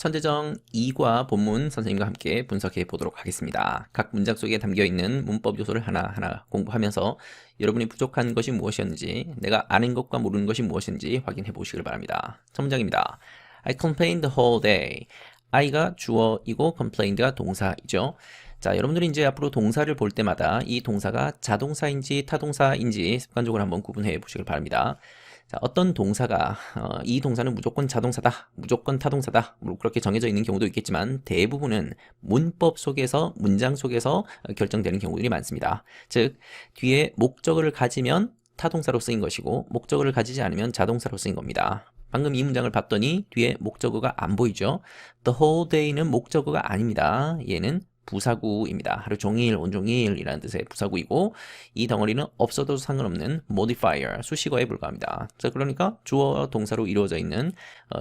선제정 2과 본문 선생님과 함께 분석해 보도록 하겠습니다. 각 문장 속에 담겨있는 문법 요소를 하나하나 공부하면서 여러분이 부족한 것이 무엇이었는지, 내가 아는 것과 모르는 것이 무엇인지 확인해 보시길 바랍니다. 첫 문장입니다. I complained the whole day. I가 주어이고 complained가 동사이죠. 자, 여러분들이 이제 앞으로 동사를 볼 때마다 이 동사가 자동사인지 타동사인지 습관적으로 한번 구분해 보시길 바랍니다. 자, 어떤 동사가 이 동사는 무조건 자동사다, 무조건 타동사다, 뭐 그렇게 정해져 있는 경우도 있겠지만 대부분은 문법 속에서, 문장 속에서 결정되는 경우들이 많습니다. 즉, 뒤에 목적어를 가지면 타동사로 쓰인 것이고 목적어를 가지지 않으면 자동사로 쓰인 겁니다. 방금 이 문장을 봤더니 뒤에 목적어가 안 보이죠? The whole day는 목적어가 아닙니다. 얘는 부사구입니다. 하루 종일, 온종일 이라는 뜻의 부사구이고 이 덩어리는 없어도 상관없는 modifier, 수식어에 불과합니다. 자, 그러니까 주어 동사로 이루어져 있는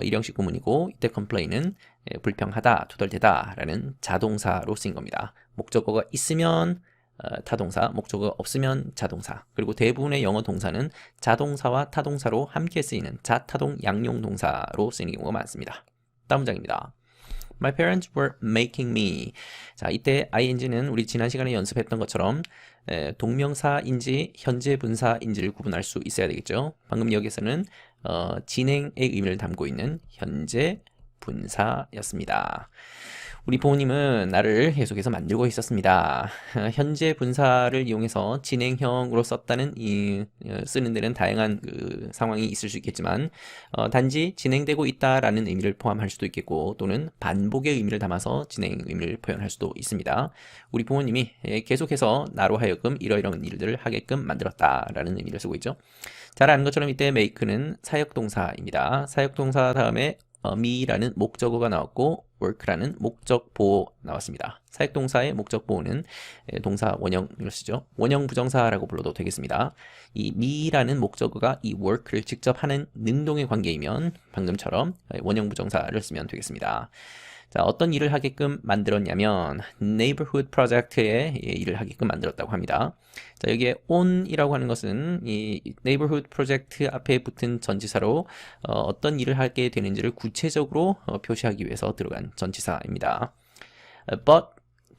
일형식 구문이고 이때 complain은 불평하다, 투덜대다 라는 자동사로 쓰인 겁니다. 목적어가 있으면 타동사, 목적어가 없으면 자동사. 그리고 대부분의 영어 동사는 자동사와 타동사로 함께 쓰이는 자타동 양용 동사로 쓰이는 경우가 많습니다. 다음 문장입니다. My parents were making me. 자, 이때 ing는 우리 지난 시간에 연습했던 것처럼 동명사인지 현재 분사인지를 구분할 수 있어야 되겠죠. 방금 여기서는 진행의 의미를 담고 있는 현재 분사였습니다. 우리 부모님은 나를 계속해서 만들고 있었습니다. 현재 분사를 이용해서 진행형으로 썼다는 쓰는 데는 다양한 상황이 있을 수 있겠지만 단지 진행되고 있다라는 의미를 포함할 수도 있겠고 또는 반복의 의미를 담아서 진행 의미를 표현할 수도 있습니다. 우리 부모님이 계속해서 나로 하여금 이러이러한 일들을 하게끔 만들었다라는 의미를 쓰고 있죠. 잘 아는 것처럼 이때 make는 사역동사입니다. 사역동사 다음에 me라는 목적어가 나왔고 work라는 목적보호 나왔습니다. 사역동사의 목적보호는 동사 원형을 쓰죠. 원형 부정사라고 불러도 되겠습니다. 이 me라는 목적어가 이 work를 직접 하는 능동의 관계이면 방금처럼 원형 부정사를 쓰면 되겠습니다. 자, 어떤 일을 하게끔 만들었냐면 neighborhood project에 일을 하게끔 만들었다고 합니다. 자, 여기에 on이라고 하는 것은 이 neighborhood project 앞에 붙은 전치사로 어떤 일을 하게 되는지를 구체적으로 표시하기 위해서 들어간 전치사입니다. but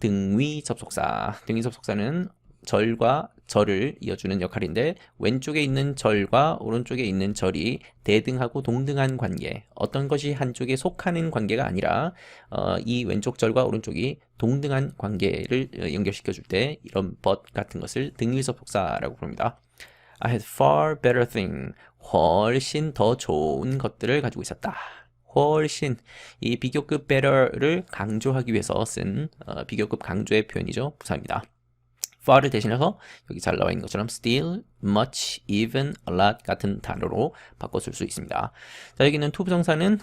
등위 접속사. 등위 접속사는 절과 절을 이어주는 역할인데 왼쪽에 있는 절과 오른쪽에 있는 절이 대등하고 동등한 관계, 어떤 것이 한쪽에 속하는 관계가 아니라 이 왼쪽 절과 오른쪽이 동등한 관계를 연결시켜 줄 때 이런 but 같은 것을 등위 접속사라고 부릅니다. I had far better thing. 훨씬 더 좋은 것들을 가지고 있었다. 훨씬, 이 비교급 better를 강조하기 위해서 쓴 비교급 강조의 표현이죠. 부사입니다. far를 대신해서 여기 잘 나와 있는 것처럼 still, much, even, a lot 같은 단어로 바꿔 쓸 수 있습니다. 자, 여기는 to 부정사는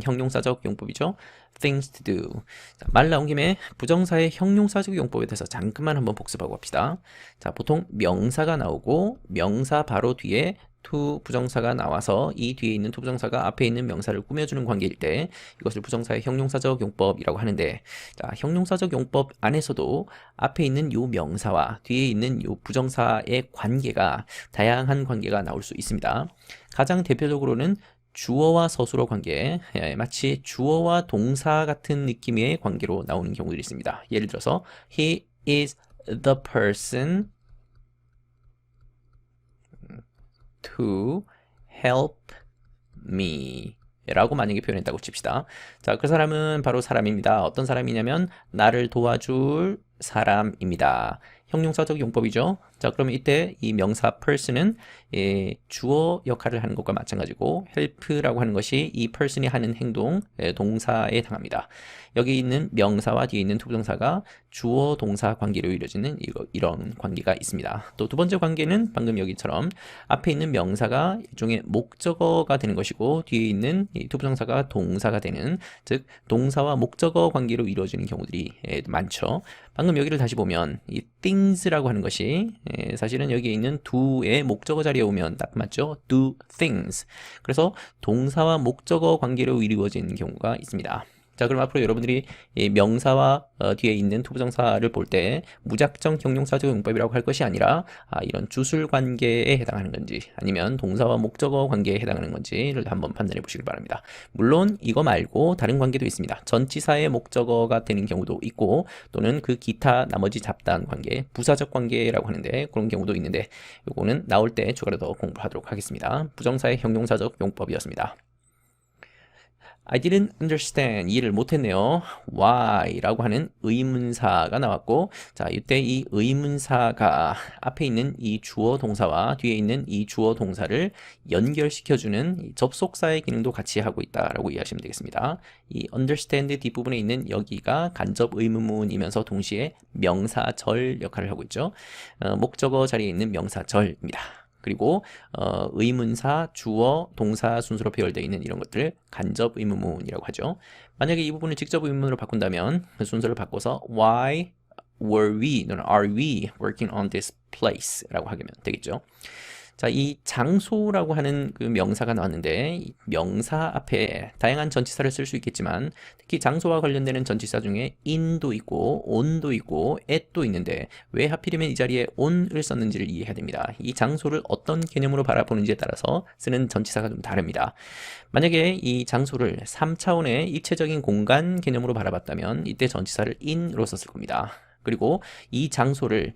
형용사적 용법이죠. things to do. 자, 말 나온 김에 부정사의 형용사적 용법에 대해서 잠깐만 한번 복습하고 갑시다. 자, 보통 명사가 나오고 명사 바로 뒤에 to 부정사가 나와서 이 뒤에 있는 to 부정사가 앞에 있는 명사를 꾸며주는 관계일 때 이것을 부정사의 형용사적 용법이라고 하는데, 자, 형용사적 용법 안에서도 앞에 있는 요 명사와 뒤에 있는 요 부정사의 관계가 다양한 관계가 나올 수 있습니다. 가장 대표적으로는 주어와 서술어 관계, 마치 주어와 동사 같은 느낌의 관계로 나오는 경우들이 있습니다. 예를 들어서 He is the person to help me 라고 만약에 표현했다고 칩시다. 자, 그 사람은 바로 사람입니다. 어떤 사람이냐면 나를 도와줄 사람입니다. 형용사적 용법이죠. 자, 그러면 이때 이 명사 person은 주어 역할을 하는 것과 마찬가지고 help라고 하는 것이 이 person이 하는 행동, 동사에 해당합니다. 여기 있는 명사와 뒤에 있는 투부정사가 주어 동사 관계로 이루어지는 이런 관계가 있습니다. 또 두 번째 관계는 방금 여기처럼 앞에 있는 명사가 일종의 목적어가 되는 것이고 뒤에 있는 이 투부정사가 동사가 되는, 즉 동사와 목적어 관계로 이루어지는 경우들이 많죠. 방금 여기를 다시 보면 이 things라고 하는 것이 사실은 여기에 있는 do의 목적어 자리에 오면 딱 맞죠? do things. 그래서 동사와 목적어 관계로 이루어지는 경우가 있습니다. 자, 그럼 앞으로 여러분들이 이 명사와 뒤에 있는 투부정사를 볼 때 무작정 형용사적 용법이라고 할 것이 아니라 이런 주술 관계에 해당하는 건지 아니면 동사와 목적어 관계에 해당하는 건지를 한번 판단해 보시길 바랍니다. 물론 이거 말고 다른 관계도 있습니다. 전치사의 목적어가 되는 경우도 있고 또는 그 기타 나머지 잡다한 관계, 부사적 관계라고 하는데 그런 경우도 있는데 요거는 나올 때 추가로 더 공부하도록 하겠습니다. 부정사의 형용사적 용법이었습니다. I didn't understand. 이해를 못했네요. Why? 라고 하는 의문사가 나왔고, 자, 이때 이 의문사가 앞에 있는 이 주어 동사와 뒤에 있는 이 주어 동사를 연결시켜주는 이 접속사의 기능도 같이 하고 있다라고 이해하시면 되겠습니다. 이 understand 뒷부분에 있는 여기가 간접 의문문이면서 동시에 명사절 역할을 하고 있죠. 목적어 자리에 있는 명사절입니다. 그리고 의문사, 주어, 동사 순서로 배열되어 있는 이런 것들을 간접 의문문이라고 하죠. 만약에 이 부분을 직접 의문문으로 바꾼다면 그 순서를 바꿔서 Why were we, 또는 are we working on this place? 라고 하면 되겠죠. 자, 이 장소라고 하는 그 명사가 나왔는데 이 명사 앞에 다양한 전치사를 쓸 수 있겠지만 특히 장소와 관련되는 전치사 중에 in도 있고 on도 있고 at도 있는데 왜 하필이면 이 자리에 on을 썼는지를 이해해야 됩니다. 이 장소를 어떤 개념으로 바라보는지에 따라서 쓰는 전치사가 좀 다릅니다. 만약에 이 장소를 3차원의 입체적인 공간 개념으로 바라봤다면 이때 전치사를 in으로 썼을 겁니다. 그리고 이 장소를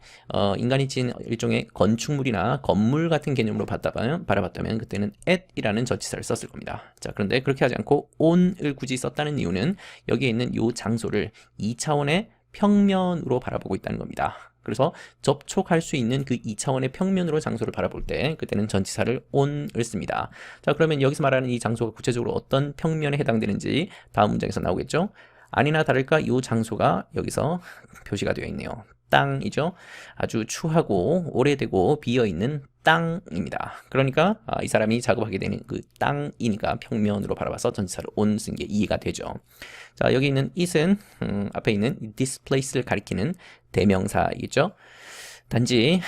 인간이 지은 일종의 건축물이나 건물 같은 개념으로 바라봤다면 그때는 at이라는 전치사를 썼을 겁니다. 자, 그런데 그렇게 하지 않고 on을 굳이 썼다는 이유는 여기에 있는 이 장소를 2차원의 평면으로 바라보고 있다는 겁니다. 그래서 접촉할 수 있는 그 2차원의 평면으로 장소를 바라볼 때 그때는 전치사를 on을 씁니다. 자, 그러면 여기서 말하는 이 장소가 구체적으로 어떤 평면에 해당되는지 다음 문장에서 나오겠죠? 아니나 다를까 이 장소가 여기서 표시가 되어 있네요. 땅이죠. 아주 추하고 오래되고 비어있는 땅입니다. 그러니까 이 사람이 작업하게 되는 그 땅이니까 평면으로 바라봐서 전치사를 on 쓴 게 이해가 되죠. 자, 여기 있는 it은 앞에 있는 this place를 가리키는 대명사이겠죠. 단지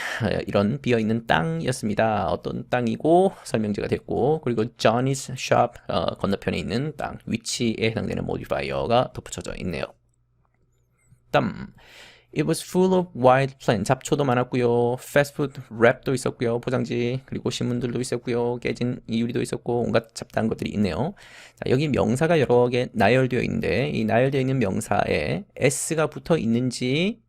이런 비어있는 땅이었습니다. 어떤 땅이고 설명제가 됐고 그리고 Johnny's shop 건너편에 있는 땅 위치에 해당되는 modifier가 덧붙여져 있네요. It was full of wild plants. 잡초도 많았고요. 패스트푸드 랩도 있었고요. 포장지 그리고 신문들도 있었고요. 깨진 유리도 있었고 온갖 잡다한 것들이 있네요. 자, 여기 명사가 여러 개 나열되어 있는데 이 나열되어 있는 명사에 s가 붙어 있는지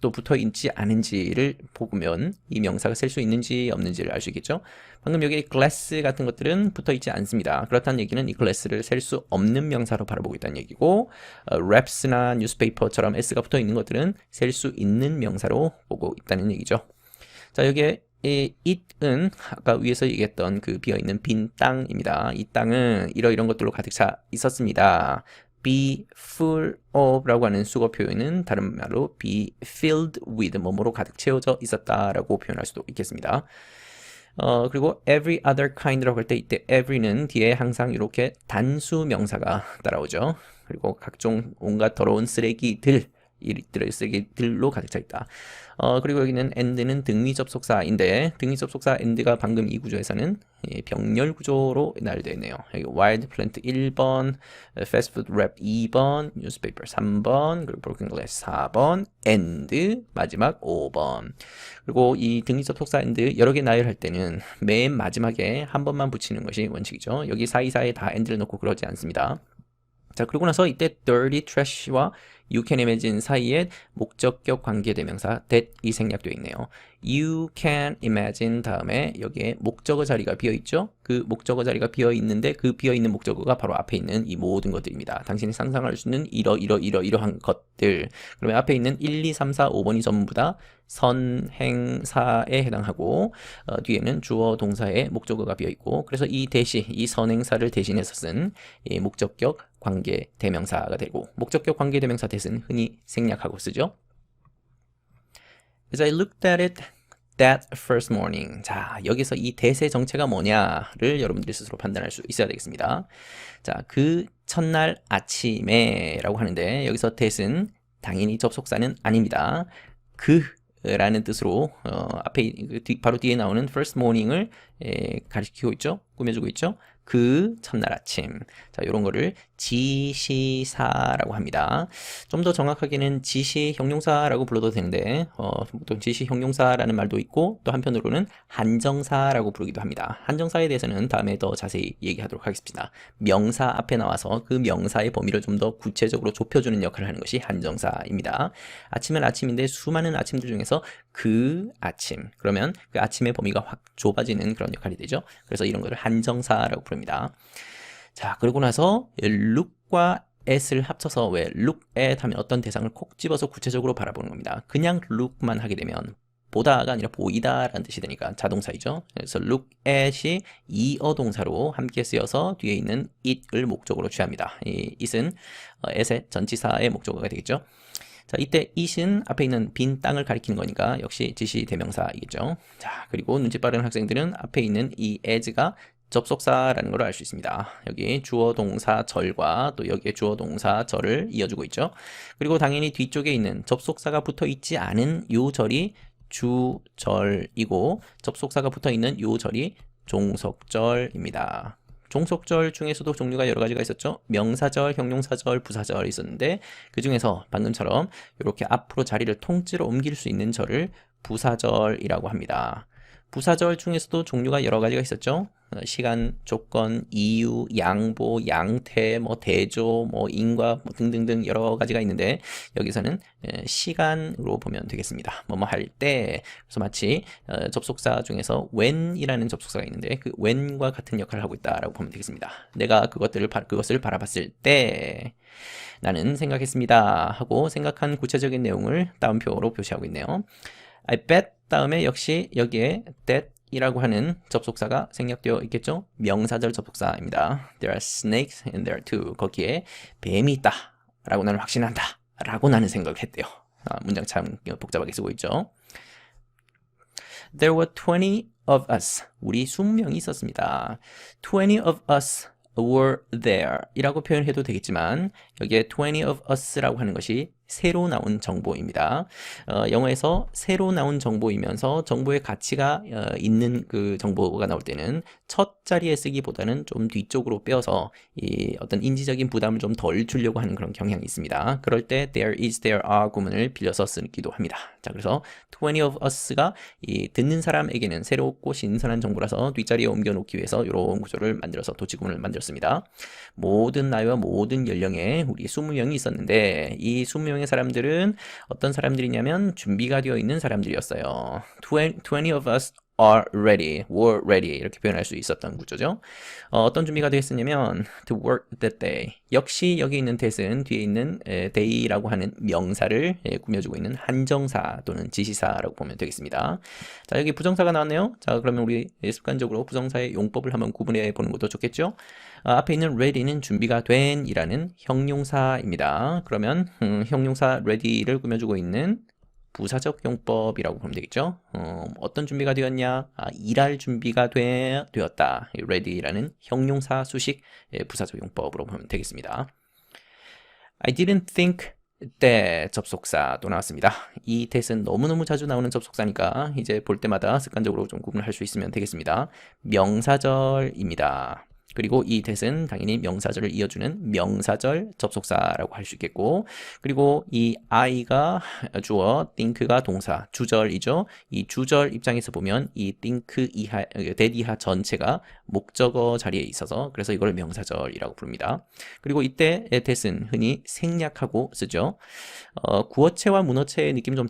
또 붙어 있지 않은지를 보면 이 명사가 쓸 수 있는지 없는지를 알 수 있겠죠. 방금 여기 glass 같은 것들은 붙어 있지 않습니다. 그렇다는 얘기는 이 glass를 셀 수 없는 명사로 바라보고 있다는 얘기고 wraps나 newspaper처럼 s가 붙어 있는 것들은 셀 수 있는 명사로 보고 있다는 얘기죠. 자, 여기에 이 it은 아까 위에서 얘기했던 그 비어있는 빈 땅입니다. 이 땅은 이런 것들로 가득 차 있었습니다. be full of 라고 하는 수거 표현은 다른 말로 be filled with 뭐뭐로 가득 채워져 있었다라고 표현할 수도 있겠습니다. 그리고 every other kind라고 할 때 이때 every는 뒤에 항상 이렇게 단수 명사가 따라오죠. 그리고 각종 온갖 더러운 쓰레기들로 가득 차 있다. 그리고 여기는 and는 등위 접속사인데 등위 접속사 and가 방금 이 구조에서는 병렬 구조로 나열되어 있네요. 여기 wild plant 1번, fast food wrap 2번, newspaper 3번, 그리고 broken glass 4번, and 마지막 5번. 그리고 이 등위 접속사 and 여러 개 나열할 때는 맨 마지막에 한 번만 붙이는 것이 원칙이죠. 여기 사이사이에 다 and를 넣고 그러지 않습니다. 자, 그러고 나서 이때 dirty trash와 you can imagine 사이에 목적격 관계대명사 that이 생략되어 있네요. you can imagine 다음에 여기에 목적어 자리가 비어있죠. 그 목적어 자리가 비어있는데 그 비어있는 목적어가 바로 앞에 있는 이 모든 것들입니다. 당신이 상상할 수 있는 이러한 것들. 그러면 앞에 있는 1, 2, 3, 4, 5번이 전부 다 선행사에 해당하고 뒤에는 주어 동사의 목적어가 비어있고 그래서 이 선행사를 대신해서 쓴 이 목적격 관계 대명사가 되고 목적격 관계 대명사 that은 흔히 생략하고 쓰죠. As I looked at it that first morning. 자, 여기서 이 that의 정체가 뭐냐를 여러분들이 스스로 판단할 수 있어야 되겠습니다. 자, 그 첫날 아침에 라고 하는데 여기서 that은 당연히 접속사는 아닙니다. 라는 뜻으로 앞에 바로 뒤에 나오는 first morning을 가리키고 있죠. 꾸며주고 있죠. 그 첫날 아침. 자, 요런 거를 지시사라고 합니다. 좀 더 정확하게는 지시 형용사라고 불러도 되는데, 보통 지시 형용사라는 말도 있고, 또 한편으로는 한정사라고 부르기도 합니다. 한정사에 대해서는 다음에 더 자세히 얘기하도록 하겠습니다. 명사 앞에 나와서 그 명사의 범위를 좀 더 구체적으로 좁혀주는 역할을 하는 것이 한정사입니다. 아침은 아침인데 수많은 아침들 중에서 그 아침. 그러면 그 아침의 범위가 확 좁아지는 그런 역할이 되죠. 그래서 이런 것을 한정사라고 부릅니다. 자, 그러고 나서 look과 at을 합쳐서 왜 look at 하면 어떤 대상을 콕 집어서 구체적으로 바라보는 겁니다. 그냥 look만 하게 되면 보다가 아니라 보이다라는 뜻이 되니까 자동사이죠. 그래서 look at이 이어동사로 함께 쓰여서 뒤에 있는 it을 목적으로 취합니다. 이 it은 at의 전치사의 목적어가 되겠죠. 자, 이때 it은 앞에 있는 빈 땅을 가리키는 거니까 역시 지시 대명사이겠죠. 자, 그리고 눈치 빠른 학생들은 앞에 있는 이 as가 접속사라는 걸 알 수 있습니다. 여기 주어 동사 절과 또 여기에 주어 동사 절을 이어주고 있죠. 그리고 당연히 뒤쪽에 있는 접속사가 붙어 있지 않은 요 절이 주절이고 접속사가 붙어 있는 요 절이 종속절입니다. 종속절 중에서도 종류가 여러 가지가 있었죠. 명사절, 형용사절, 부사절이 있었는데 그 중에서 방금처럼 이렇게 앞으로 자리를 통째로 옮길 수 있는 절을 부사절이라고 합니다. 부사절 중에서도 종류가 여러 가지가 있었죠. 시간, 조건, 이유, 양보, 양태, 대조, 인과 등등등 여러 가지가 있는데 여기서는 시간으로 보면 되겠습니다. 뭐뭐 할 때. 그래서 마치 접속사 중에서 when이라는 접속사가 있는데 그 when과 같은 역할을 하고 있다라고 보면 되겠습니다. 내가 그것을 바라봤을 때 나는 생각했습니다 하고 생각한 구체적인 내용을 따옴표로 표시하고 있네요. I bet 다음에 역시 여기에 that 이라고 하는 접속사가 생략되어 있겠죠? 명사절 접속사입니다. There are snakes in there too. 거기에 뱀이 있다 라고 나는 확신한다 라고 나는 생각을 했대요. 문장 참 복잡하게 쓰고 있죠. There were 20 of us. 우리 20명이 있었습니다. 20 of us were there 이라고 표현해도 되겠지만 여기에 20 of us라고 하는 것이 새로 나온 정보입니다. 영어에서 새로 나온 정보이면서 정보의 가치가 있는 그 정보가 나올 때는 첫 자리에 쓰기보다는 좀 뒤쪽으로 빼어서 이 어떤 인지적인 부담을 좀 덜 주려고 하는 그런 경향이 있습니다. 그럴 때 there is, there are 구문을 빌려서 쓰기도 합니다. 자, 그래서 20 of us가 이 듣는 사람에게는 새롭고 신선한 정보라서 뒷자리에 옮겨놓기 위해서 이런 구조를 만들어서 도치구문을 만들었습니다. 모든 나이와 모든 연령에 우리 20명이 있었는데 이 20명의 사람들은 어떤 사람들이냐면 준비가 되어 있는 사람들이었어요. 20 of us were ready 이렇게 표현할 수 있었던 구조죠. 어떤 준비가 되어 있었냐면 to work that day. 역시 여기 있는 that은 뒤에 있는 day라고 하는 명사를 꾸며주고 있는 한정사 또는 지시사라고 보면 되겠습니다. 자, 여기 부정사가 나왔네요. 자, 그러면 우리 습관적으로 부정사의 용법을 한번 구분해 보는 것도 좋겠죠. 앞에 있는 ready는 준비가 된 이라는 형용사입니다. 그러면 형용사 ready를 꾸며주고 있는 부사적 용법이라고 보면 되겠죠. 어떤 준비가 되었냐? 일할 준비가 되었다. ready라는 형용사 수식 부사적 용법으로 보면 되겠습니다. I didn't think that 접속사 또 나왔습니다. 이 that은 너무너무 자주 나오는 접속사니까 이제 볼 때마다 습관적으로 좀 구분할 수 있으면 되겠습니다. 명사절입니다. 그리고 이 that은 당연히 명사절을 이어주는 명사절 접속사라고 할 수 있겠고 그리고 이 I가 주어, think가 동사, 주절이죠. 이 주절 입장에서 보면 이 think 이하, that 이하 전체가 목적어 자리에 있어서 그래서 이걸 명사절이라고 부릅니다. 그리고 이때 that은 흔히 생략하고 쓰죠. 구어체와 문어체의 느낌 좀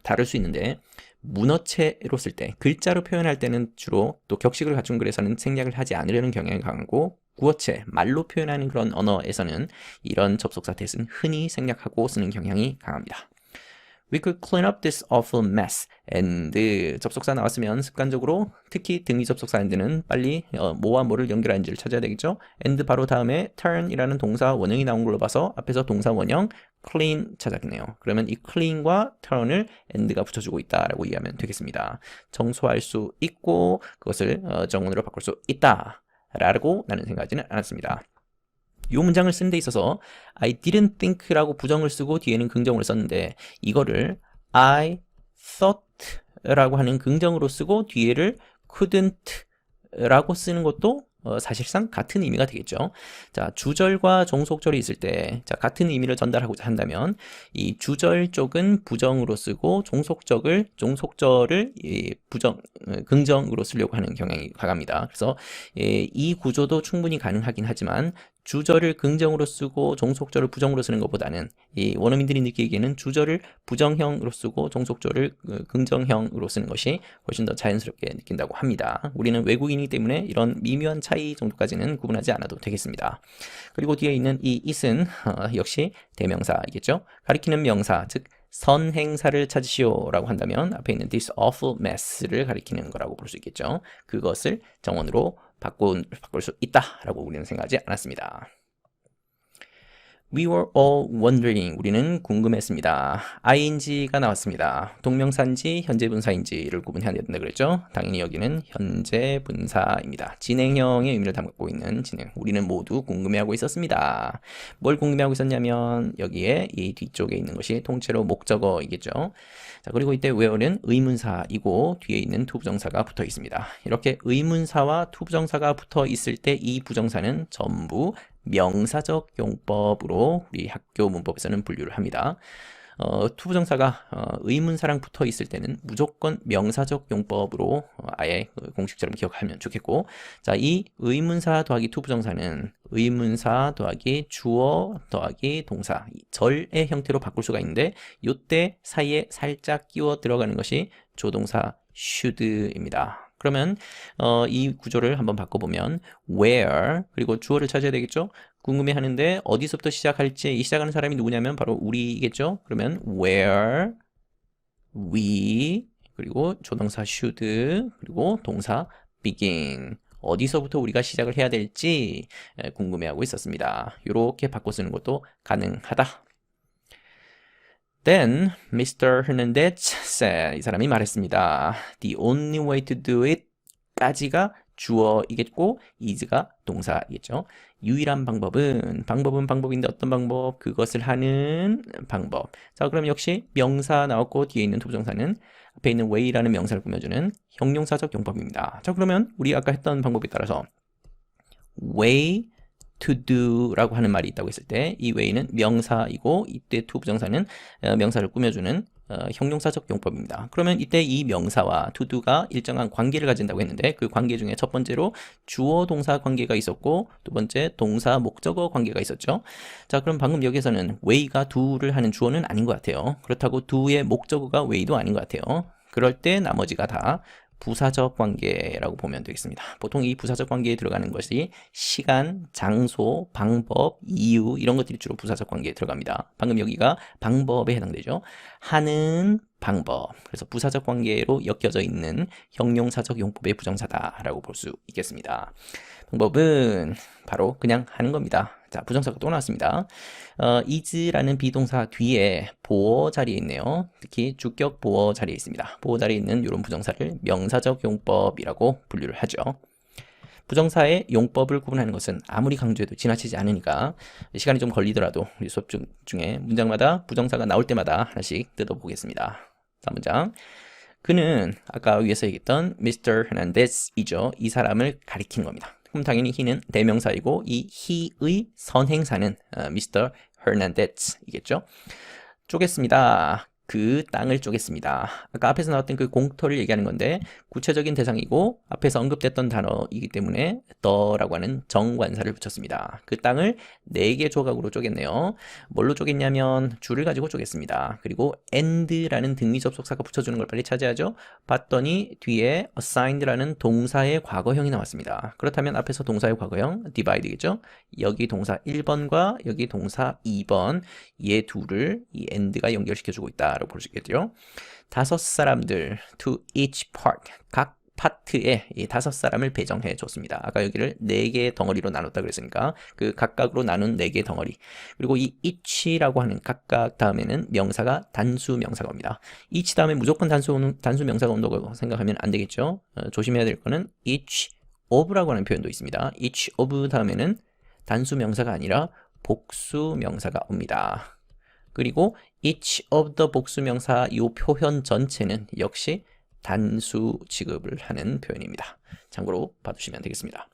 다를 수 있는데 문어체로 쓸 때, 글자로 표현할 때는 주로 또 격식을 갖춘 글에서는 생략을 하지 않으려는 경향이 강하고 구어체, 말로 표현하는 그런 언어에서는 이런 접속사 that은 흔히 생략하고 쓰는 경향이 강합니다. We could clean up this awful mess. and 접속사 나왔으면 습관적으로 특히 등위 접속사 and는 빨리 뭐와 뭐를 연결하는지를 찾아야 되겠죠. and 바로 다음에 turn이라는 동사 원형이 나온 걸로 봐서 앞에서 동사 원형 clean 찾았겠네요. 그러면 이 clean과 turn을 and가 붙여주고 있다라고 이해하면 되겠습니다. 청소할 수 있고 그것을 정문으로 바꿀 수 있다 라고 나는 생각하지는 않았습니다. 이 문장을 쓰는 데 있어서 I didn't think라고 부정을 쓰고 뒤에는 긍정을 썼는데 이거를 I thought라고 하는 긍정으로 쓰고 뒤에를 couldn't라고 쓰는 것도 사실상 같은 의미가 되겠죠. 자, 주절과 종속절이 있을 때, 자, 같은 의미를 전달하고자 한다면, 이 주절 쪽은 부정으로 쓰고, 종속절을 긍정으로 쓰려고 하는 경향이 강합니다. 그래서, 이 구조도 충분히 가능하긴 하지만, 주절을 긍정으로 쓰고 종속절을 부정으로 쓰는 것보다는 이 원어민들이 느끼기에는 주절을 부정형으로 쓰고 종속절을 긍정형으로 쓰는 것이 훨씬 더 자연스럽게 느낀다고 합니다. 우리는 외국인이기 때문에 이런 미묘한 차이 정도까지는 구분하지 않아도 되겠습니다. 그리고 뒤에 있는 이 it은 역시 대명사이겠죠. 가리키는 명사, 즉 선행사를 찾으시오 라고 한다면 앞에 있는 this awful mess를 가리키는 거라고 볼 수 있겠죠. 그것을 정원으로 바꿀 수 있다라고 우리는 생각하지 않았습니다. We were all wondering. 우리는 궁금했습니다. ing가 나왔습니다. 동명사인지 현재 분사인지를 구분해야 된다 그랬죠? 당연히 여기는 현재 분사입니다. 진행형의 의미를 담고 있는 진행. 우리는 모두 궁금해하고 있었습니다. 뭘 궁금해하고 있었냐면 여기에 이 뒤쪽에 있는 것이 통째로 목적어이겠죠? 자, 그리고 이때 where는 의문사이고 뒤에 있는 투부정사가 붙어 있습니다. 이렇게 의문사와 투부정사가 붙어 있을 때 이 부정사는 전부 명사적 용법으로 우리 학교 문법에서는 분류를 합니다. 투부정사가 의문사랑 붙어 있을 때는 무조건 명사적 용법으로 아예 공식처럼 기억하면 좋겠고, 자, 이 의문사 더하기 투부정사는 의문사 더하기 주어 더하기 동사, 절의 형태로 바꿀 수가 있는데 이때 사이에 살짝 끼워 들어가는 것이 조동사 should입니다. 그러면 이 구조를 한번 바꿔보면 where 그리고 주어를 찾아야 되겠죠. 궁금해하는데 어디서부터 시작할지, 이 시작하는 사람이 누구냐면 바로 우리겠죠. 그러면 where we 그리고 조동사 should 그리고 동사 begin, 어디서부터 우리가 시작을 해야 될지 궁금해하고 있었습니다. 이렇게 바꿔 쓰는 것도 가능하다. Then Mr. Hernandez said, 이 사람이 말했습니다. The only way to do it 까지가 주어이겠고 is가 동사이겠죠. 유일한 방법은 방법인데 어떤 방법? 그것을 하는 방법. 자, 그럼 역시 명사 나왔고 뒤에 있는 투부정사는 앞에 있는 way라는 명사를 꾸며주는 형용사적 용법입니다. 자, 그러면 우리 아까 했던 방법에 따라서 way to do 라고 하는 말이 있다고 했을 때 이 way는 명사이고 이때 투부정사는 명사를 꾸며주는 형용사적 용법입니다. 그러면 이때 이 명사와 to do가 일정한 관계를 가진다고 했는데 그 관계 중에 첫 번째로 주어 동사 관계가 있었고 두 번째 동사 목적어 관계가 있었죠. 자, 그럼 방금 여기서는 way가 do를 하는 주어는 아닌 것 같아요. 그렇다고 do의 목적어가 way도 아닌 것 같아요. 그럴 때 나머지가 다 부사적 관계라고 보면 되겠습니다. 보통 이 부사적 관계에 들어가는 것이 시간, 장소, 방법, 이유 이런 것들이 주로 부사적 관계에 들어갑니다. 방금 여기가 방법에 해당되죠. 하는 방법. 그래서 부사적 관계로 엮여져 있는 형용사적 용법의 부정사다라고 볼 수 있겠습니다. 방법은 바로 그냥 하는 겁니다. 자, 부정사가 또 나왔습니다. is라는 비동사 뒤에 보어 자리에 있네요. 특히 주격 보어 자리에 있습니다. 보어 자리에 있는 이런 부정사를 명사적 용법이라고 분류를 하죠. 부정사의 용법을 구분하는 것은 아무리 강조해도 지나치지 않으니까 시간이 좀 걸리더라도 우리 수업 중에 문장마다 부정사가 나올 때마다 하나씩 뜯어보겠습니다. 다음 문장. 그는 아까 위에서 얘기했던 Mr. Hernandez이죠. 이 사람을 가리키는 겁니다. 그럼 당연히 he는 대명사이고 이 he의 선행사는 Mr. Hernandez이겠죠. 쪼갰습니다. 그 땅을 쪼갰습니다. 아까 앞에서 나왔던 그 공터를 얘기하는 건데 구체적인 대상이고 앞에서 언급됐던 단어이기 때문에 the라고 하는 정관사를 붙였습니다. 그 땅을 4개 조각으로 쪼갰네요. 뭘로 쪼갰냐면 줄을 가지고 쪼갰습니다. 그리고 and라는 등위 접속사가 붙여주는 걸 빨리 찾아야죠. 봤더니 뒤에 assigned라는 동사의 과거형이 나왔습니다. 그렇다면 앞에서 동사의 과거형 divide겠죠. 여기 동사 1번과 여기 동사 2번 얘 둘을 이 and가 연결시켜주고 있다 라고 볼 수 있겠죠. 5사람들 to each part, 각 파트에 이 5사람을 배정해 줬습니다. 아까 여기를 4개의 덩어리로 나눴다 그랬으니까 그 각각으로 나눈 4개의 덩어리. 그리고 이 each라고 하는 각각 다음에는 명사가 단수 명사가 옵니다. each 다음에 무조건 단수 명사가 온다고 생각하면 안 되겠죠. 조심해야 될 거는 each of라고 하는 표현도 있습니다. each of 다음에는 단수 명사가 아니라 복수 명사가 옵니다. 그리고 each of the 복수명사 이 표현 전체는 역시 단수 취급을 하는 표현입니다. 참고로 봐두시면 되겠습니다.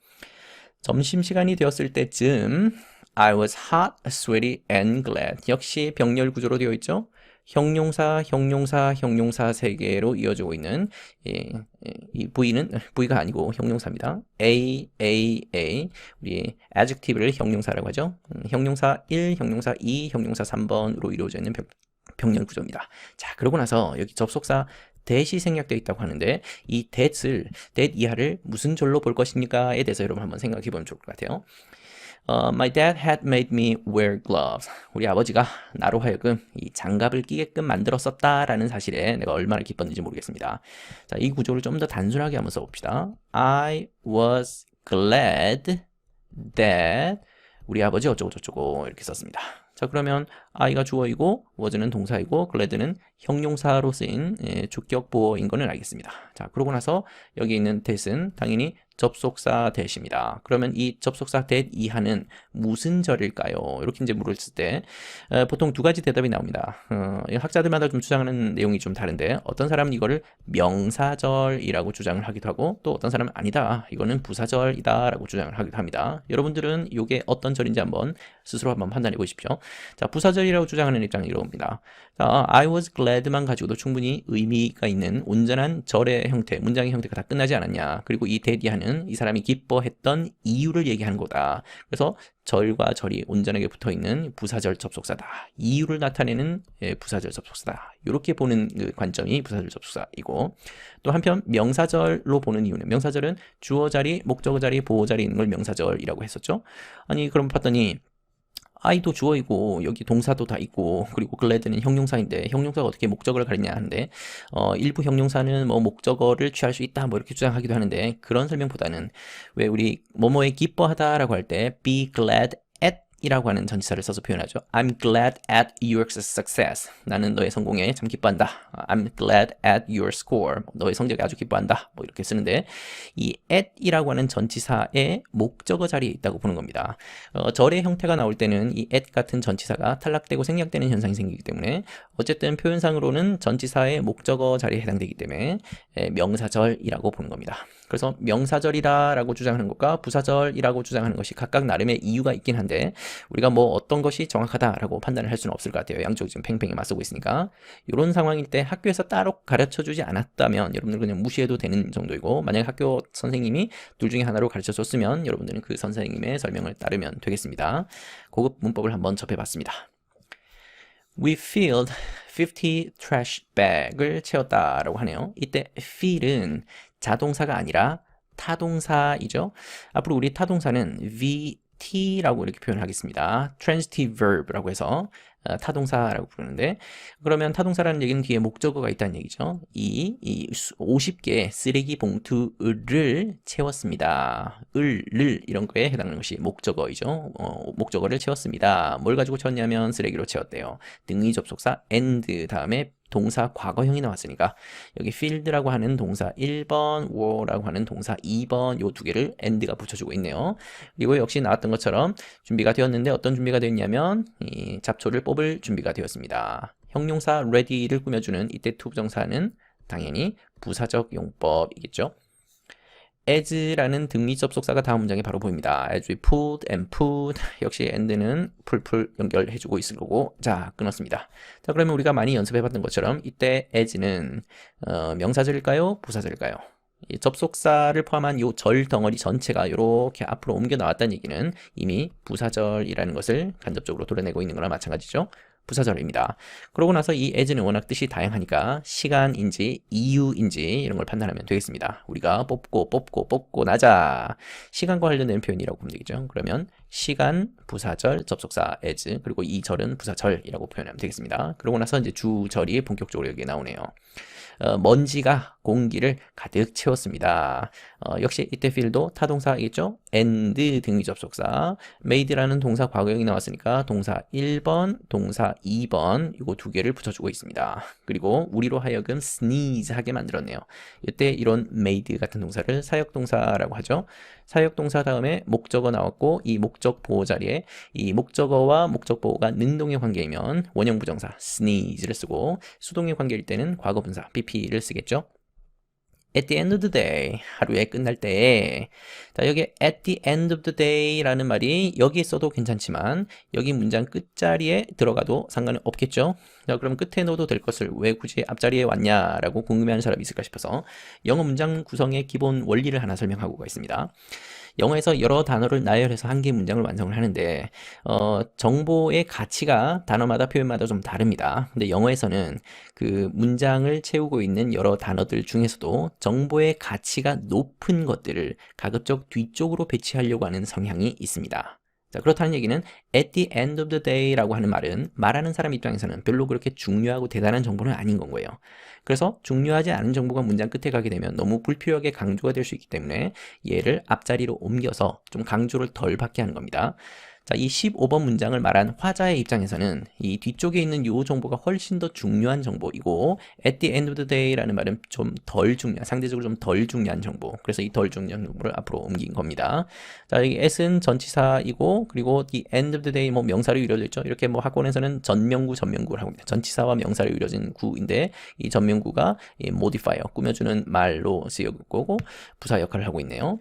점심시간이 되었을 때쯤 I was hot, sweaty, and glad. 역시 병렬 구조로 되어 있죠. 형용사, 형용사, 형용사 세 개로 이어지고 있는 이 V는 V가 아니고 형용사입니다. A. 우리 adjective를 형용사라고 하죠. 형용사 1, 형용사 2, 형용사 3번으로 이루어져 있는 병렬 구조입니다. 자, 그러고 나서 여기 접속사 that이 생략되어 있다고 하는데 이 that 이하를 무슨 절로 볼 것입니까에 대해서 여러분 한번 생각해 보면 좋을 것 같아요. My dad had made me wear gloves. 우리 아버지가 나로 하여금 이 장갑을 끼게끔 만들었었다라는 사실에 내가 얼마나 기뻤는지 모르겠습니다. 자, 이 구조를 좀 더 단순하게 한번 써봅시다. I was glad that 우리 아버지 어쩌고저쩌고 이렇게 썼습니다. 자, 그러면 I가 주어이고 was는 동사이고 glad는 형용사로 쓰인 주격 보어인 거는 알겠습니다. 자, 그러고 나서 여기 있는 that은 당연히 접속사 that입니다. 그러면 이 접속사 that 이하는 무슨 절일까요? 이렇게 이제 물었을 때 보통 두 가지 대답이 나옵니다. 학자들마다 좀 주장하는 내용이 좀 다른데 어떤 사람은 이거를 명사절이라고 주장을 하기도 하고 또 어떤 사람은 아니다. 이거는 부사절이다 라고 주장을 하기도 합니다. 여러분들은 이게 어떤 절인지 한번 스스로 한번 판단해 보십시오. 자, 부사절이라고 주장하는 입장은 이러합니다. 자, I was glad만 가지고도 충분히 의미가 있는 온전한 절의 형태, 문장의 형태가 다 끝나지 않았냐. 그리고 이 that 이하는 이 사람이 기뻐했던 이유를 얘기하는 거다. 그래서 절과 절이 온전하게 붙어있는 부사절 접속사다. 이유를 나타내는 부사절 접속사다. 이렇게 보는 그 관점이 부사절 접속사이고 또 한편 명사절로 보는 이유는 명사절은 주어 자리, 목적어 자리, 보호 자리 있는 걸 명사절이라고 했었죠. 아니 그럼 봤더니 I도 주어이고 여기 동사도 다 있고 그리고 glad는 형용사인데 형용사가 어떻게 목적어를 가리냐 하는데 일부 형용사는 뭐 목적어를 취할 수 있다 뭐 이렇게 주장하기도 하는데 그런 설명보다는 왜 우리 뭐뭐에 기뻐하다라고 할 때 be glad at 이라고 하는 전치사를 써서 표현하죠. I'm glad at your success. 나는 너의 성공에 참 기뻐한다. I'm glad at your score. 너의 성적에 아주 기뻐한다. 뭐 이렇게 쓰는데 이 at이라고 하는 전치사의 목적어 자리에 있다고 보는 겁니다. 절의 형태가 나올 때는 이 at 같은 전치사가 탈락되고 생략되는 현상이 생기기 때문에 어쨌든 표현상으로는 전치사의 목적어 자리에 해당되기 때문에 명사절이라고 보는 겁니다. 그래서 명사절이다라고 주장하는 것과 부사절이라고 주장하는 것이 각각 나름의 이유가 있긴 한데 우리가 뭐 어떤 것이 정확하다라고 판단을 할 수는 없을 것 같아요. 양쪽이 지금 팽팽히 맞서고 있으니까. 이런 상황일 때 학교에서 따로 가르쳐주지 않았다면 여러분들 그냥 무시해도 되는 정도이고 만약 학교 선생님이 둘 중에 하나로 가르쳐 줬으면 여러분들은 그 선생님의 설명을 따르면 되겠습니다. 고급 문법을 한번 접해봤습니다. We filled 50 trash bag을 채웠다라고 하네요. 이때 fill은 자동사가 아니라 타동사이죠. 앞으로 우리 타동사는 VT라고 이렇게 표현하겠습니다. transitive verb라고 해서 타동사라고 부르는데 그러면 타동사라는 얘기는 뒤에 목적어가 있다는 얘기죠. 이 50개 쓰레기 봉투를 채웠습니다. 을 이런 거에 해당하는 것이 목적어이죠. 목적어를 채웠습니다. 뭘 가지고 채웠냐면 쓰레기로 채웠대요. 등위 접속사 and 다음에 동사 과거형이 나왔으니까 여기 filled라고 하는 동사 1번, were라고 하는 동사 2번 요 두 개를 and가 붙여주고 있네요. 그리고 역시 나왔던 것처럼 준비가 되었는데 어떤 준비가 되었냐면 이 잡초를 뽑을 준비가 되었습니다. 형용사 ready를 꾸며주는 이때 투부정사는 당연히 부사적 용법이겠죠. as라는 등위 접속사가 다음 문장에 바로 보입니다. as we pulled and put 역시 and는 풀 연결해주고 있을 거고 자 끊었습니다. 자 그러면 우리가 많이 연습해봤던 것처럼 이때 as는 명사절일까요? 부사절일까요? 이 접속사를 포함한 요 절 덩어리 전체가 이렇게 앞으로 옮겨 나왔다는 얘기는 이미 부사절이라는 것을 간접적으로 드러내고 있는 거나 마찬가지죠. 부사절입니다. 그러고 나서 이 as는 워낙 뜻이 다양하니까 시간인지 이유인지 이런 걸 판단하면 되겠습니다. 우리가 뽑고 나자 시간과 관련된 표현이라고 보면 되겠죠. 그러면 시간, 부사절, 접속사 as 그리고 이 절은 부사절이라고 표현하면 되겠습니다. 그러고 나서 이제 주절이 본격적으로 여기에 나오네요. 먼지가 공기를 가득 채웠습니다. 역시 이때 fill도 타동사이겠죠? and 등위 접속사 made라는 동사 과거형이 나왔으니까 동사 1번, 동사 2번 이거 두 개를 붙여주고 있습니다. 그리고 우리로 하여금 sneeze 하게 만들었네요. 이때 이런 made 같은 동사를 사역동사라고 하죠. 사역동사 다음에 목적어 나왔고 이 목적 보호 자리에 이 목적어와 목적 보호가 능동의 관계이면 원형 부정사 sneeze를 쓰고 수동의 관계일 때는 과거 분사 pp를 쓰겠죠. at the end of the day, 하루에 끝날 때. 자, 여기 at the end of the day라는 말이 여기에 써도 괜찮지만 여기 문장 끝자리에 들어가도 상관은 없겠죠. 자, 그럼 끝에 넣어도 될 것을 왜 굳이 앞자리에 왔냐라고 궁금해하는 사람이 있을까 싶어서 영어 문장 구성의 기본 원리를 하나 설명하고 가겠습니다. 영어에서 여러 단어를 나열해서 한 개의 문장을 완성을 하는데 정보의 가치가 단어마다 표현마다 좀 다릅니다. 근데 영어에서는 그 문장을 채우고 있는 여러 단어들 중에서도 정보의 가치가 높은 것들을 가급적 뒤쪽으로 배치하려고 하는 성향이 있습니다. 자, 그렇다는 얘기는 at the end of the day라고 하는 말은 말하는 사람 입장에서는 별로 그렇게 중요하고 대단한 정보는 아닌 건 거예요. 그래서 중요하지 않은 정보가 문장 끝에 가게 되면 너무 불필요하게 강조가 될 수 있기 때문에 얘를 앞자리로 옮겨서 좀 강조를 덜 받게 하는 겁니다. 자, 이 15번 문장을 말한 화자의 입장에서는 이 뒤쪽에 있는 이 정보가 훨씬 더 중요한 정보이고 at the end of the day라는 말은 좀 덜 중요한, 상대적으로 좀 덜 중요한 정보. 그래서 이 덜 중요한 정보를 앞으로 옮긴 겁니다. 자, 여기 at은 전치사이고 그리고 the end of the day 뭐 명사로 이루어져 있죠. 이렇게 뭐 학원에서는 전명구를 하고 있습니다. 전치사와 명사로 이루어진 구인데 이 전명구가 이 modifier, 꾸며주는 말로 쓰여질 거고 부사 역할을 하고 있네요.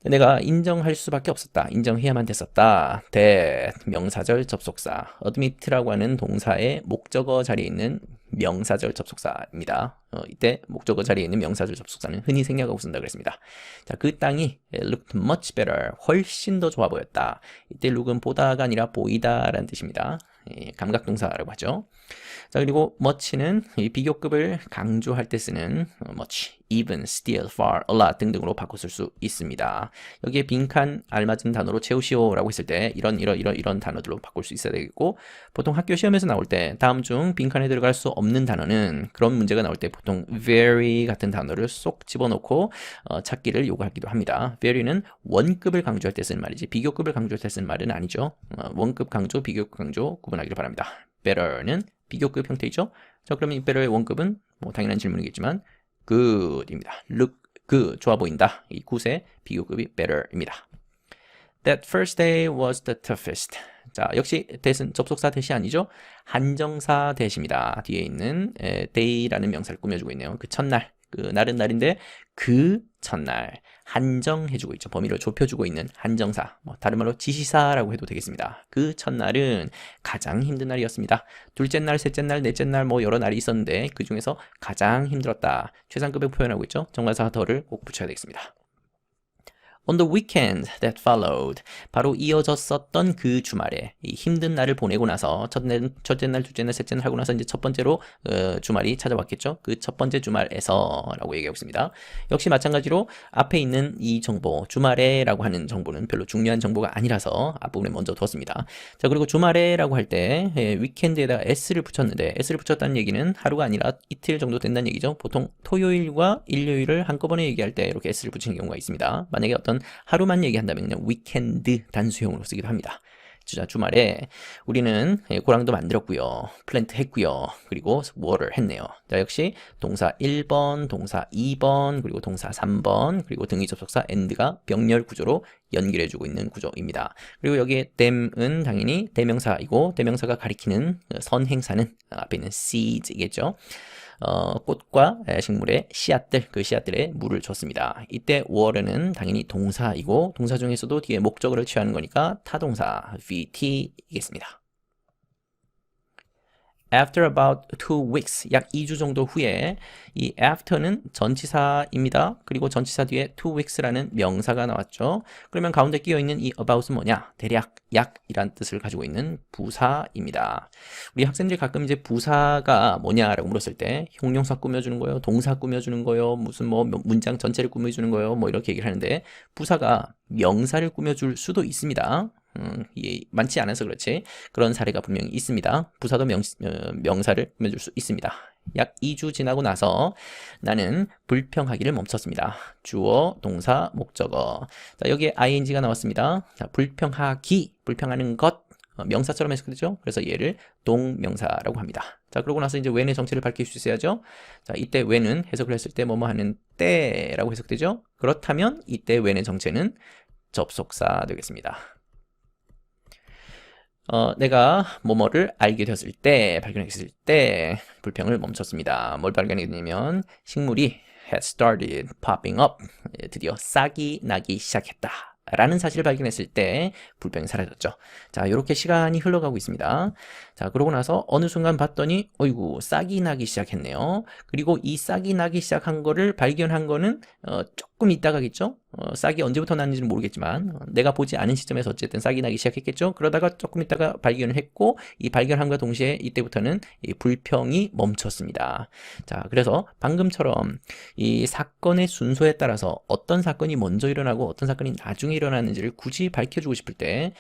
내가 인정할 수밖에 없었다. 인정해야만 됐었다. that 명사절 접속사. admit라고 하는 동사의 목적어 자리에 있는 명사절 접속사입니다. 이때 목적어 자리에 있는 명사절 접속사는 흔히 생략하고 쓴다 그랬습니다. 자, 그 땅이 looked much better. 훨씬 더 좋아 보였다. 이때 look은 보다가 아니라 보이다라는 뜻입니다. 감각동사라고 하죠. 자, 그리고 much는 이 비교급을 강조할 때 쓰는 much, even, still, far, a lot 등등으로 바꿔 쓸 수 있습니다. 여기에 빈칸 알맞은 단어로 채우시오라고 했을 때 이런 단어들로 바꿀 수 있어야 되겠고 보통 학교 시험에서 나올 때 다음 중 빈칸에 들어갈 수 없는 단어는 그런 문제가 나올 때 보통 very 같은 단어를 쏙 집어넣고 찾기를 요구하기도 합니다. very는 원급을 강조할 때 쓰는 말이지 비교급을 강조할 때 쓰는 말은 아니죠. 원급 강조, 비교급 강조 구분하기를 바랍니다. better는 비교급 형태이죠. 자, 그러면 이 better의 원급은 뭐 당연한 질문이겠지만 good입니다. look good, 좋아 보인다. 이 good의 비교급이 better입니다. That first day was the toughest. 자, 역시 that은 접속사 that이 아니죠. 한정사 that입니다. 뒤에 있는 day라는 명사를 꾸며주고 있네요. 그 첫날, 그 날은 날인데 그 첫날 한정해주고 있죠. 범위를 좁혀주고 있는 한정사, 뭐 다른 말로 지시사라고 해도 되겠습니다. 그 첫날은 가장 힘든 날이었습니다. 둘째 날, 셋째 날, 넷째 날 뭐 여러 날이 있었는데 그 중에서 가장 힘들었다. 최상급을 표현하고 있죠. 정관사 더를 꼭 붙여야 되겠습니다. On the weekend that followed, 바로 이어졌었던 그 주말에 이 힘든 날을 보내고 나서 첫째 날, 둘째 날, 셋째 날 하고 나서 이제 첫 번째로 주말이 찾아왔겠죠. 그 첫 번째 주말에서라고 얘기하고 있습니다. 역시 마찬가지로 앞에 있는 이 정보, 주말에라고 하는 정보는 별로 중요한 정보가 아니라서 앞부분에 먼저 두었습니다. 자, 그리고 주말에라고 할 때 weekend에다가 s를 붙였는데 s를 붙였다는 얘기는 하루가 아니라 이틀 정도 된다는 얘기죠. 보통 토요일과 일요일을 한꺼번에 얘기할 때 이렇게 s를 붙이는 경우가 있습니다. 만약에 어떤 하루만 얘기한다면 그냥 weekend 단수형으로 쓰기도 합니다. 자, 주말에 우리는 고랑도 만들었고요. 플랜트 했고요. 그리고 water 했네요. 자, 역시 동사 1번, 동사 2번, 그리고 동사 3번, 그리고 등위 접속사 and가 병렬 구조로 연결해주고 있는 구조입니다. 그리고 여기에 them은 당연히 대명사이고 대명사가 가리키는 선행사는 앞에 있는 seeds이겠죠. 꽃과 식물의 씨앗들, 그 씨앗들에 물을 줬습니다. 이때 water는 당연히 동사이고 동사 중에서도 뒤에 목적어를 취하는 거니까 타동사 VT이겠습니다. After about 2 weeks, 약 2주 정도 후에 이 after는 전치사입니다. 그리고 전치사 뒤에 2 weeks라는 명사가 나왔죠. 그러면 가운데 끼어있는 이 about은 뭐냐? 대략, 약이란 뜻을 가지고 있는 부사입니다. 우리 학생들이 가끔 이제 부사가 뭐냐라고 물었을 때 형용사 꾸며주는 거예요, 동사 꾸며주는 거예요, 무슨 뭐 문장 전체를 꾸며주는 거예요, 뭐 이렇게 얘기를 하는데 부사가 명사를 꾸며줄 수도 있습니다. 많지 않아서 그렇지 그런 사례가 분명히 있습니다. 부사도 명사를 꾸며줄 수 있습니다. 약 2주 지나고 나서 나는 불평하기를 멈췄습니다. 주어, 동사, 목적어. 자, 여기에 ing가 나왔습니다. 자, 불평하기, 불평하는 것 명사처럼 해석되죠. 그래서 얘를 동명사라고 합니다. 자, 그러고 나서 이제 when의 정체를 밝힐 수 있어야죠. 자, 이때 when은 해석을 했을 때 뭐뭐 하는 때라고 해석되죠. 그렇다면 이때 when의 정체는 접속사 되겠습니다. 내가 뭐뭐를 알게 되었을 때, 발견했을 때 불평을 멈췄습니다. 뭘 발견했냐면 식물이 had started popping up. 드디어 싹이 나기 시작했다. 라는 사실을 발견했을 때 불평이 사라졌죠. 자, 이렇게 시간이 흘러가고 있습니다. 자, 그러고 나서 어느 순간 봤더니 어이구, 싹이 나기 시작했네요. 그리고 이 싹이 나기 시작한 거를 발견한 거는 조금 있다가겠죠. 싹이 언제부터 났는지는 모르겠지만 내가 보지 않은 시점에서 어쨌든 싹이 나기 시작했겠죠. 그러다가 조금 있다가 발견을 했고 이 발견함과 동시에 이때부터는 이 불평이 멈췄습니다. 자, 그래서 방금처럼 이 사건의 순서에 따라서 어떤 사건이 먼저 일어나고 어떤 사건이 나중에 일어나는지를 굳이 밝혀주고 싶을 때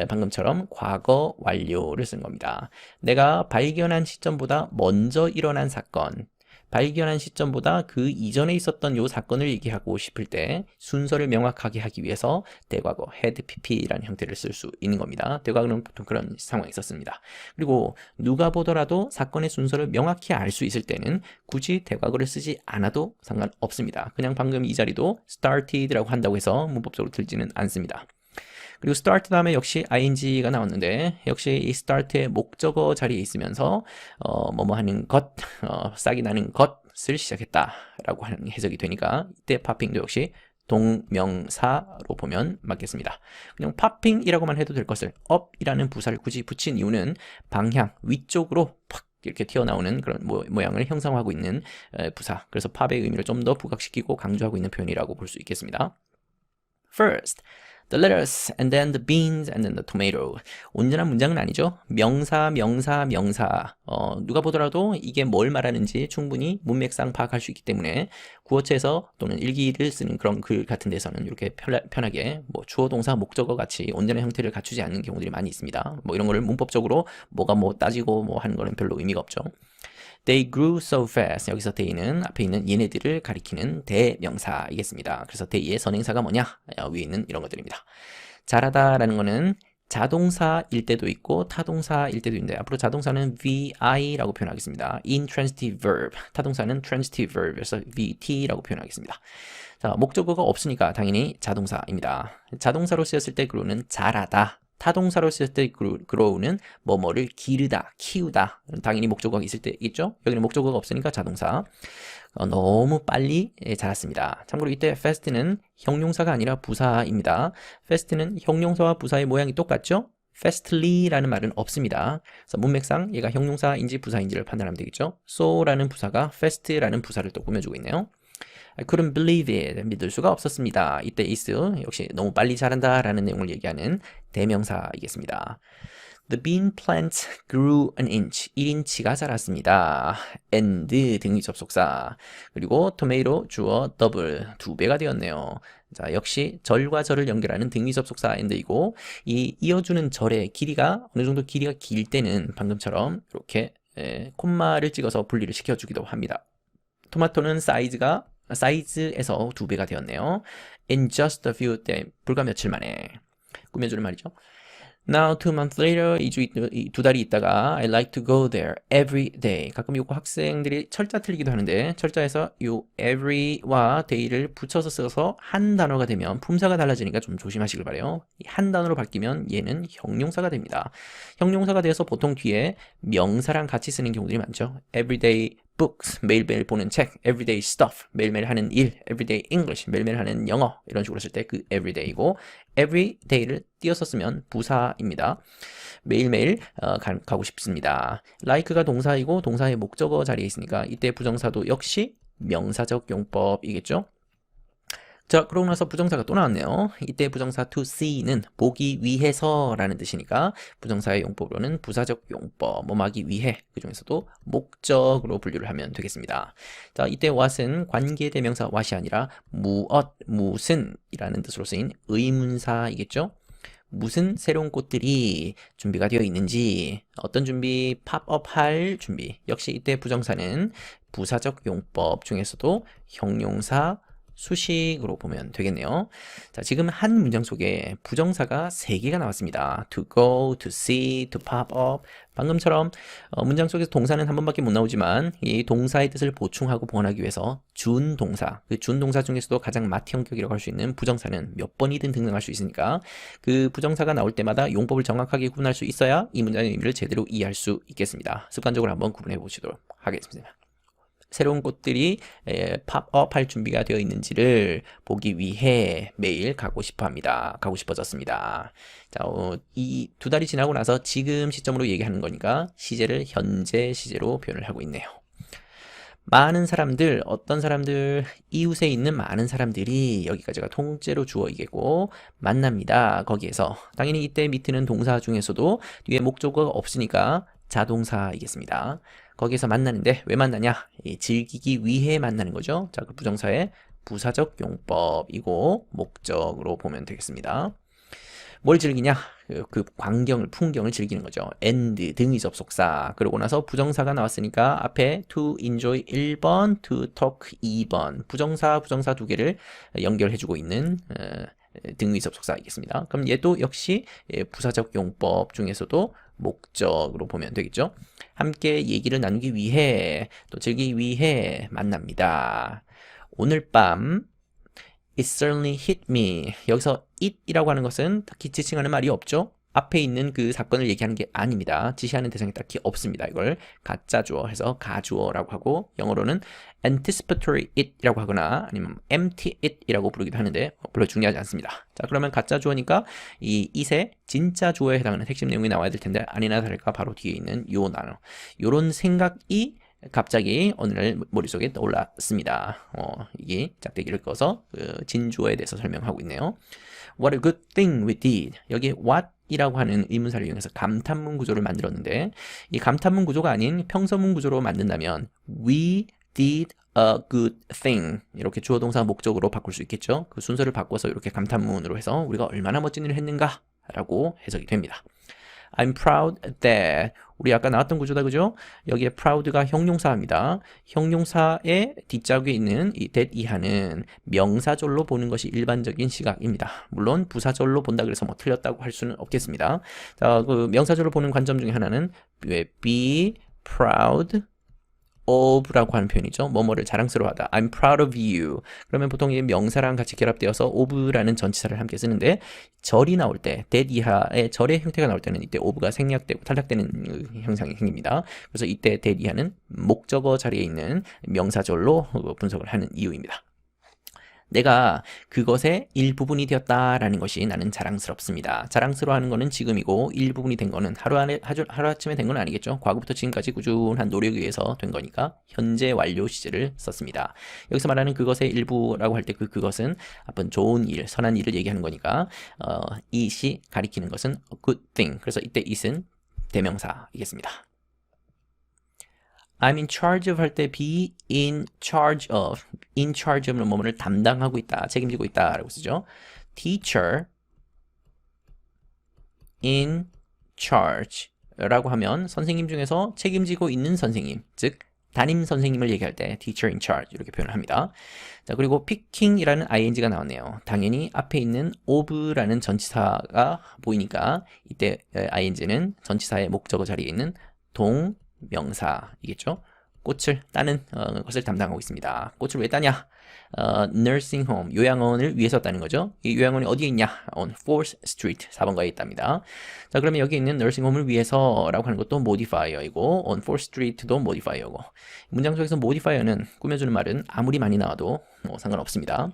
방금처럼 과거 완료를 쓴 겁니다. 내가 발견한 시점보다 먼저 일어난 사건, 발견한 시점보다 그 이전에 있었던 요 사건을 얘기하고 싶을 때 순서를 명확하게 하기 위해서 대과거 had pp라는 형태를 쓸 수 있는 겁니다. 대과거는 보통 그런 상황이 있었습니다. 그리고 누가 보더라도 사건의 순서를 명확히 알 수 있을 때는 굳이 대과거를 쓰지 않아도 상관없습니다. 그냥 방금 이 자리도 started라고 한다고 해서 문법적으로 들지는 않습니다. 그리고 start 다음에 역시 ing가 나왔는데 역시 이 start의 목적어 자리에 있으면서 뭐뭐 하는 것, 싹이 나는 것을 시작했다라고 하는 해석이 되니까 이때 popping도 역시 동명사로 보면 맞겠습니다. 그냥 popping이라고만 해도 될 것을 up이라는 부사를 굳이 붙인 이유는 방향, 위쪽으로 팍 이렇게 튀어나오는 그런 모양을 형성하고 있는 부사. 그래서 pop의 의미를 좀 더 부각시키고 강조하고 있는 표현이라고 볼 수 있겠습니다. First, the lettuce, and then the beans, and then the tomato. 온전한 문장은 아니죠. 명사, 명사, 명사. 누가 보더라도 이게 뭘 말하는지 충분히 문맥상 파악할 수 있기 때문에 구어체에서 또는 일기를 쓰는 그런 글 같은 데서는 이렇게 편하게 뭐 주어, 동사, 목적어 같이 온전한 형태를 갖추지 않는 경우들이 많이 있습니다. 뭐 이런 거를 문법적으로 뭐가 뭐 따지고 뭐 하는 거는 별로 의미가 없죠. They grew so fast. 여기서 they는 앞에 있는 얘네들을 가리키는 대명사이겠습니다. 그래서 they의 선행사가 뭐냐? 위에 있는 이런 것들입니다. 잘하다라는 거는 자동사일 때도 있고 타동사일 때도 있는데 앞으로 자동사는 VI라고 표현하겠습니다. intransitive verb. 타동사는 transitive verb에서 VT라고 표현하겠습니다. 자, 목적어가 없으니까 당연히 자동사입니다. 자동사로 쓰였을 때 grow는 잘하다. 타동사로 쓸 때 grow는 뭐뭐를 기르다, 키우다. 당연히 목적어가 있을 때 있죠? 여기는 목적어가 없으니까 자동사. 너무 빨리 자랐습니다. 참고로 이때 fast는 형용사가 아니라 부사입니다. fast는 형용사와 부사의 모양이 똑같죠? fastly라는 말은 없습니다. 그래서 문맥상 얘가 형용사인지 부사인지를 판단하면 되겠죠? so라는 부사가 fast라는 부사를 또 꾸며주고 있네요. I couldn't believe it. 믿을 수가 없었습니다. 이때 is 역시 너무 빨리 자란다 라는 내용을 얘기하는 대명사이겠습니다. The bean plant grew an inch. 1인치가 자랐습니다. and 등위 접속사. 그리고 tomato 주어 double 2배가 되었네요. 자, 역시 절과 절을 연결하는 등위 접속사 and이고 이 이어주는 절의 길이가 어느 정도 길이가 길 때는 방금처럼 이렇게 콤마를 찍어서 분리를 시켜주기도 합니다. 토마토는 사이즈에서 2배가 되었네요. In just a few days, 불과 며칠 만에. 꾸며주는 말이죠. Now 2 months later, 2 달이 있다가 I like to go there every day. 가끔 요거 학생들이 철자 틀리기도 하는데 철자에서 요 every와 day를 붙여서 써서 한 단어가 되면 품사가 달라지니까 좀 조심하시길 바래요. 한 단어로 바뀌면 얘는 형용사가 됩니다. 형용사가 되어서 보통 뒤에 명사랑 같이 쓰는 경우들이 많죠. Everyday books, 매일매일 보는 책, everyday stuff, 매일매일 하는 일, everyday English, 매일매일 하는 영어 이런 식으로 쓸 때 그 everyday이고 everyday를 띄어서 쓰면 부사입니다. 매일매일 가고 싶습니다. like가 동사이고 동사의 목적어 자리에 있으니까 이때 부정사도 역시 명사적 용법이겠죠. 자, 그러고 나서 부정사가 또 나왔네요. 이때 부정사 to see는 보기 위해서라는 뜻이니까 부정사의 용법으로는 부사적 용법, 뭐하기 위해, 그 중에서도 목적으로 분류를 하면 되겠습니다. 자, 이때 what은 관계대명사 what이 아니라 무엇, 무슨이라는 뜻으로 쓰인 의문사이겠죠. 무슨 새로운 꽃들이 준비가 되어 있는지, 어떤 준비, 팝업할 준비. 역시 이때 부정사는 부사적 용법 중에서도 형용사, 수식으로 보면 되겠네요. 자, 지금 한 문장 속에 부정사가 3개가 나왔습니다. to go, to see, to pop up. 방금처럼 문장 속에서 동사는 한 번밖에 못 나오지만 이 동사의 뜻을 보충하고 보완하기 위해서 준동사, 그 준동사 중에서도 가장 마티형격이라고 할 수 있는 부정사는 몇 번이든 등장할 수 있으니까 그 부정사가 나올 때마다 용법을 정확하게 구분할 수 있어야 이 문장의 의미를 제대로 이해할 수 있겠습니다. 습관적으로 한번 구분해 보시도록 하겠습니다. 새로운 꽃들이 팝업 할 준비가 되어 있는지를 보기 위해 매일 가고 싶어 합니다. 가고 싶어졌습니다. 자, 이 두 달이 지나고 나서 지금 시점으로 얘기하는 거니까 시제를 현재 시제로 표현을 하고 있네요. 많은 사람들, 어떤 사람들, 이웃에 있는 많은 사람들이 여기까지가 통째로 주어이겠고 만납니다. 거기에서 당연히 이때 밑에는 동사 중에서도 뒤에 목적어가 없으니까 자동사이겠습니다. 거기에서 만나는데 왜 만나냐? 즐기기 위해 만나는 거죠. 자, 그 부정사의 부사적 용법이고 목적으로 보면 되겠습니다. 뭘 즐기냐? 그 광경을, 풍경을 즐기는 거죠. and 등의 접속사. 그러고 나서 부정사가 나왔으니까 앞에 to enjoy 1번, to talk 2번. 부정사 두 개를 연결해주고 있는 등의 접속사이겠습니다. 그럼 얘도 역시 부사적 용법 중에서도 목적으로 보면 되겠죠. 함께 얘기를 나누기 위해 또 즐기기 위해 만납니다. 오늘 밤 It certainly hit me. 여기서 it이라고 하는 것은 딱히 지칭하는 말이 없죠. 앞에 있는 그 사건을 얘기하는 게 아닙니다. 지시하는 대상이 딱히 없습니다. 이걸 가짜 주어 해서 가주어라고 하고 영어로는 anticipatory it이라고 하거나 아니면 empty it이라고 부르기도 하는데 별로 중요하지 않습니다. 자, 그러면 가짜 주어니까 이 it의 진짜 주어에 해당하는 핵심 내용이 나와야 될 텐데 아니나 다를까 바로 뒤에 있는 요 단어. 요런 생각이 갑자기 오늘 머릿속에 떠올랐습니다. 이게 짝대기를 꺼서 진주어에 대해서 설명하고 있네요. What a good thing we did. 여기 what 이라고 하는 의문사를 이용해서 감탄문 구조를 만들었는데 이 감탄문 구조가 아닌 평서문 구조로 만든다면 we did a good thing 이렇게 주어 동사 목적으로 바꿀 수 있겠죠. 그 순서를 바꿔서 이렇게 감탄문으로 해서 우리가 얼마나 멋진 일을 했는가 라고 해석이 됩니다. I'm proud that 우리 아까 나왔던 구조다 그죠? 여기에 proud가 형용사입니다. 형용사의 뒷자국에 있는 이 that 이하는 명사절로 보는 것이 일반적인 시각입니다. 물론 부사절로 본다 그래서 뭐 틀렸다고 할 수는 없겠습니다. 자, 그 명사절로 보는 관점 중에 하나는 be proud of라고 하는 표현이죠. 뭐뭐를 자랑스러워하다. I'm proud of you. 그러면 보통 이 명사랑 같이 결합되어서 of라는 전치사를 함께 쓰는데 절이 나올 때 that 이하의 절의 형태가 나올 때는 이때 of가 생략되고 탈락되는 형상이 생깁니다. 그래서 이때 that 이하는 목적어 자리에 있는 명사절로 분석을 하는 이유입니다. 내가 그것의 일부분이 되었다라는 것이 나는 자랑스럽습니다. 자랑스러워하는 것은 지금이고 일부분이 된 것은 하루아침에 된 건 아니겠죠. 과거부터 지금까지 꾸준한 노력에 의해서 된 거니까 현재 완료 시제를 썼습니다. 여기서 말하는 그것의 일부라고 할 때 그것은 어떤 좋은 일, 선한 일을 얘기하는 거니까 it이 가리키는 것은 a good thing. 그래서 이때 it은 대명사이겠습니다. I'm in charge of 할 때 be in charge of. in charge of는 뭐뭐를 담당하고 있다, 책임지고 있다 라고 쓰죠. teacher in charge 라고 하면 선생님 중에서 책임지고 있는 선생님, 즉 담임 선생님을 얘기할 때 teacher in charge 이렇게 표현을 합니다. 자, 그리고 picking이라는 ing가 나왔네요. 당연히 앞에 있는 of라는 전치사가 보이니까 이때 ing는 전치사의 목적어 자리에 있는 동명사이겠죠. 꽃을 따는 것을 담당하고 있습니다. 꽃을 왜 따냐? nursing home, 요양원을 위해서 따는 거죠. 이 요양원이 어디에 있냐? on 4th Street, 4번가에 있답니다. 자, 그러면 여기 있는 nursing home을 위해서라고 하는 것도 modifier이고 on 4th Street도 modifier고 문장 속에서 modifier는 꾸며주는 말은 아무리 많이 나와도 뭐 상관없습니다.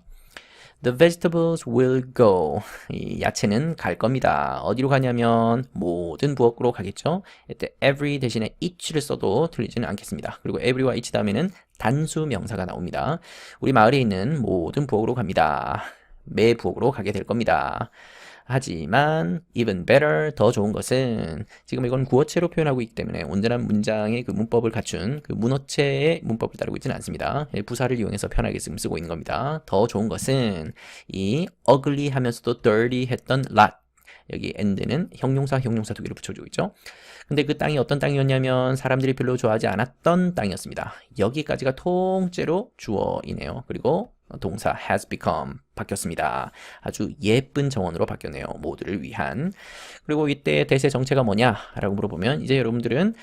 The vegetables will go. 이 야채는 갈 겁니다. 어디로 가냐면 모든 부엌으로 가겠죠. 이때 every 대신에 each를 써도 틀리지는 않겠습니다. 그리고 every와 each 다음에는 단수 명사가 나옵니다. 우리 마을에 있는 모든 부엌으로 갑니다. 매 부엌으로 가게 될 겁니다. 하지만 even better, 더 좋은 것은 지금 이건 구어체로 표현하고 있기 때문에 온전한 문장의 그 문법을 갖춘 그 문어체의 문법을 따르고 있지는 않습니다. 부사를 이용해서 편하게 지금 쓰고 있는 겁니다. 더 좋은 것은 이 ugly 하면서도 dirty 했던 lot, 여기 and는 형용사 두 개를 붙여주고 있죠. 근데 그 땅이 어떤 땅이었냐면 사람들이 별로 좋아하지 않았던 땅이었습니다. 여기까지가 통째로 주어이네요. 그리고 동사 has become 바뀌었습니다. 아주 예쁜 정원으로 바뀌었네요. 모두를 위한. 그리고 이때 대세 정체가 뭐냐 라고 물어보면 이제 여러분들은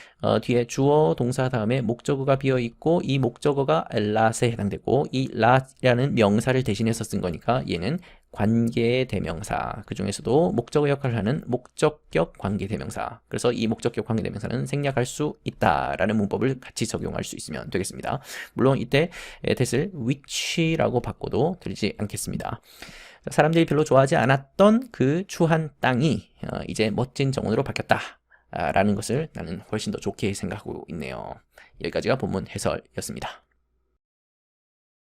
뒤에 주어 동사 다음에 목적어가 비어있고 이 목적어가 lot에 해당되고 이 lot이라는 명사를 대신해서 쓴 거니까 얘는 관계의 대명사, 그 중에서도 목적어 역할을 하는 목적격 관계대명사. 그래서 이 목적격 관계대명사는 생략할 수 있다라는 문법을 같이 적용할 수 있으면 되겠습니다. 물론 이때 that을 which라고 바꿔도 들리지 않겠습니다. 사람들이 별로 좋아하지 않았던 그 추한 땅이 이제 멋진 정원으로 바뀌었다 라는 것을 나는 훨씬 더 좋게 생각하고 있네요. 여기까지가 본문 해설이었습니다.